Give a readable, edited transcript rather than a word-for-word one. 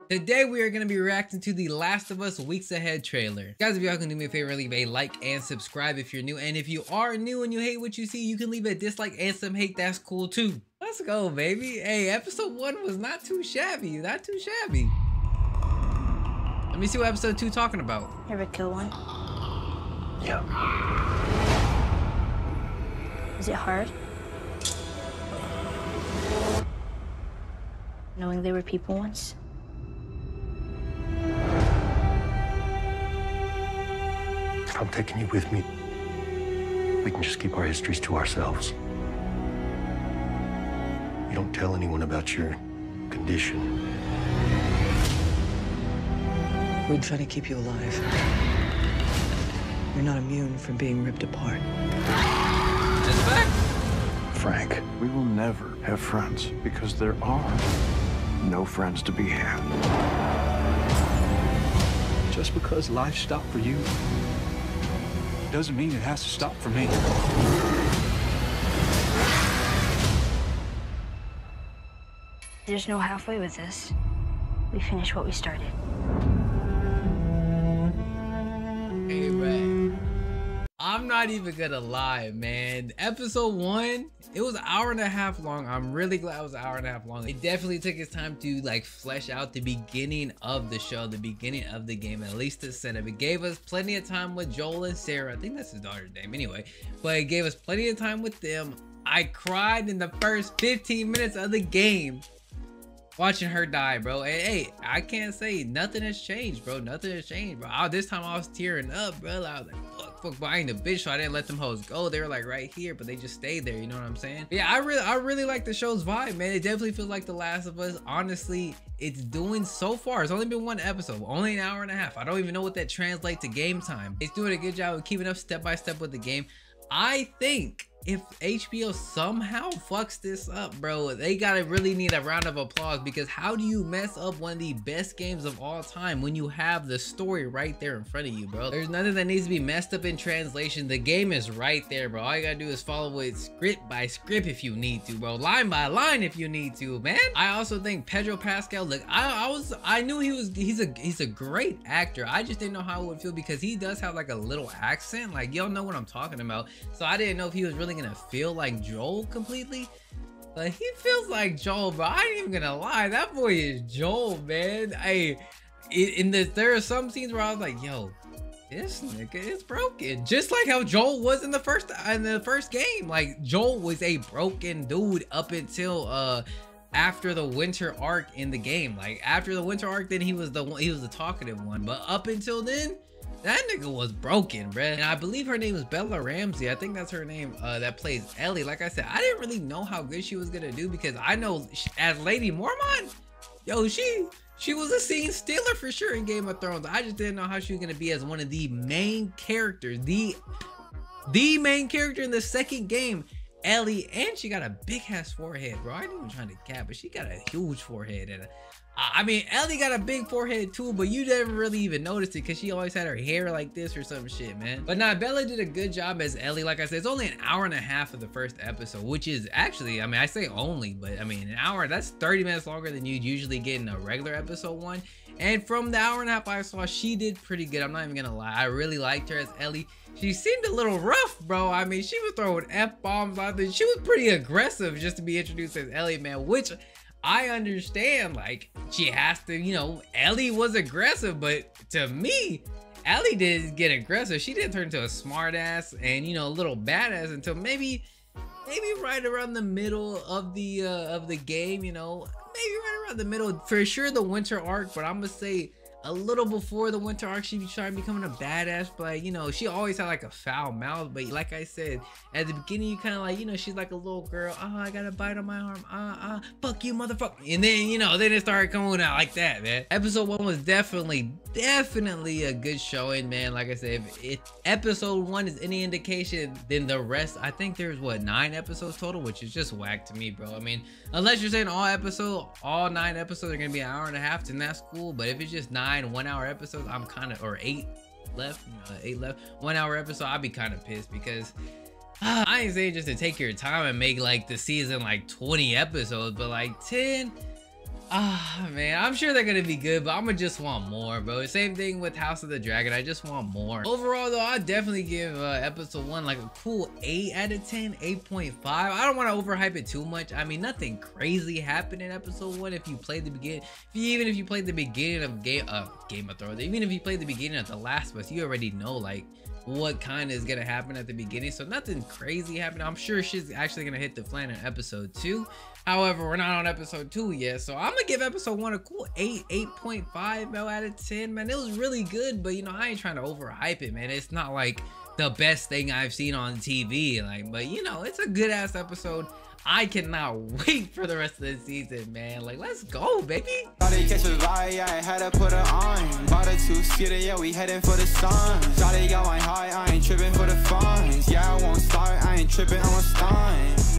Today we are going to be reacting to the Last of Us Weeks Ahead trailer. Guys, if y'all can do me a favor, leave a like and subscribe if you're new. And if you are new and you hate what you see, you can leave a dislike and some hate. That's cool too. Let's go, baby. Hey, episode 1 was not too shabby. Not too shabby. Let me see what episode 2 talking about. Ever kill one? Yeah. Is it hard? Knowing they were people once? If I'm taking you with me, we can just keep our histories to ourselves. You don't tell anyone about your condition. We'd try to keep you alive. You're not immune from being ripped apart. That's fact. Frank, we will never have friends because there are no friends to be had. Just because life stopped for you doesn't mean it has to stop for me. There's no halfway with this. We finish what we started. Hey, man. I'm not even gonna lie, man. Episode 1, it was an hour and a half long. I'm really glad it was an hour and a half long. It definitely took its time to like flesh out the beginning of the show, the beginning of the game, at least the setup. It gave us plenty of time with Joel and Sarah. I think that's his daughter's name anyway, but it gave us plenty of time with them. I cried in the first 15 minutes of the game watching her die, bro. And hey, I can't say nothing has changed, bro. Nothing has changed, bro. This time I was tearing up, bro. I was like, fuck, but I ain't a bitch, so I didn't let them hoes go. They were like right here, but they just stayed there. You know what I'm saying? But yeah, I really like the show's vibe, man. It definitely feels like The Last of Us. Honestly, it's doing so far. It's only been one episode, only an hour and a half. I don't even know what that translates to game time. It's doing a good job of keeping up step by step with the game. I think if HBO somehow fucks this up, bro, they gotta really need a round of applause, because how do you mess up one of the best games of all time when you have the story right there in front of you, bro? There's nothing that needs to be messed up in translation. The game is right there, bro. All you gotta do is follow it script by script if you need to, bro. Line by line if you need to, man. I also think Pedro Pascal, look, I knew he's a great actor. I just didn't know how it would feel, because he does have like a little accent. Like, y'all know what I'm talking about. So I didn't know if he was really gonna feel like Joel completely, but he feels like Joel, bro. I ain't even gonna lie, that boy is Joel, man. There are some scenes where I was like, yo, this nigga is broken, just like how Joel was in the first game. Like, Joel was a broken dude up until after the winter arc in the game. Like, after the winter arc, then he was the talkative one, but up until then, that nigga was broken, bruh. And I believe her name is Bella Ramsey. I think that's her name, that plays Ellie. Like I said, I didn't really know how good she was gonna do, because I know as Lady Mormont, yo, she was a scene stealer for sure in Game of Thrones. I just didn't know how she was gonna be as one of the main characters, the main character in the second game, Ellie. And she got a big ass forehead, bro. I ain't even trying to cap, but she got a huge forehead. And I mean, Ellie got a big forehead too, but you never really even noticed it, because she always had her hair like this or some shit, man. But nah, Bella did a good job as Ellie. Like I said, it's only an hour and a half of the first episode, which is actually, I mean, I say only, but I mean, an hour, that's 30 minutes longer than you'd usually get in a regular episode 1. And from the hour and a half I saw, she did pretty good. I'm not even gonna lie. I really liked her as Ellie. She seemed a little rough, bro. I mean, she was throwing F-bombs out there. She was pretty aggressive just to be introduced as Ellie, man, which I understand. Like, she has to, you know, Ellie was aggressive, but to me, Ellie didn't get aggressive. She didn't turn into a smart ass and, you know, a little badass until maybe right around the middle of the game, you know, maybe right around the middle, for sure the winter arc. But I'm gonna say a little before the winter arc, she be trying becoming a badass, but like, you know, she always had like a foul mouth. But like I said, at the beginning, you kind of like, you know, she's like a little girl. Oh, I got a bite on my arm. Fuck you, motherfucker. And then, you know, then it started coming out like that, man. Episode 1 was definitely a good showing, man. Like I said, if episode 1 is any indication, then the rest, I think there's what, 9 episodes total, which is just whack to me, bro. I mean, unless you're saying all 9 episodes are gonna be an hour and a half, then that's cool. But if it's just 9 1-hour episodes, I'm kind of, or 8 left, 8 left, 1-hour episode, I'd be kind of pissed, because I ain't saying just to take your time and make like the season like 20 episodes, but like 10, Ah, man, I'm sure they're gonna be good, but I'm gonna just want more, bro. Same thing with House of the Dragon. I just want more. Overall, though, I'd definitely give episode 1 like a cool 8 out of 10, 8.5. I don't want to overhype it too much. I mean, nothing crazy happened in episode 1. If you played the beginning, even if you played the beginning of Game of Thrones, even if you played the beginning of The Last of Us, you already know like what kind is gonna happen at the beginning. So nothing crazy happened. I'm sure shit's actually gonna hit the fan in episode 2. However, we're not on episode 2 yet, so I'm gonna give episode 1 a cool 8.5 out of 10, man. It was really good, but you know, I ain't trying to overhype it, man. It's not like the best thing I've seen on TV, like, but you know, it's a good ass episode. I cannot wait for the rest of the season, man. Like, let's go, baby. Shawty catch a vibe, yeah, I had to put her on. Bought a 2-seater, yeah, we heading for the sun. Shawty got my high, I ain't tripping for the funds. Yeah, I won't start, I ain't tripping, I'm a stunt.